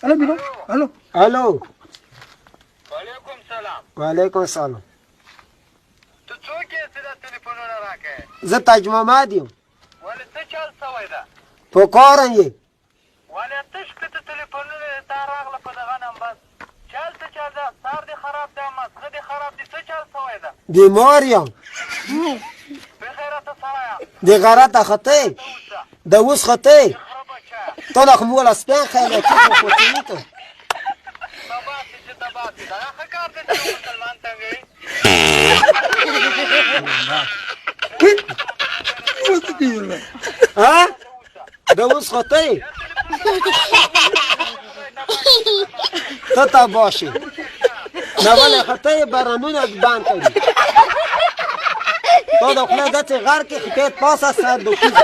الو بیرو الو الو وعلیکم سلام. وعلیکم سلام. ته څوک یې چې دا تلیفونونه راکړې؟ زه تاج محمد یم. ولې څه چل سوی ده؟ په کارم یې. ولې تش کته تلیفونونه تا راغله په دغه نمبر؟ چل څه چل ده؟ سر دې خراب ده، مغزه دې خراب دي، څه چل سوی ده؟ بیمار یم. بخیرته سړیه. د غرته خطې ته اوسه. د اوس خطې خره بچه. ته خو مولا سپین خیلی که خو خوشنی ته تباسي چې تباسي. دا ښه کار دی چې یو مسلمان ته وایي. ها د اوس خطې ته تباشي نه ولې خطې بارانونه بند کوي تا د خولې داسې غر کې خطې پاسه سر د کوزه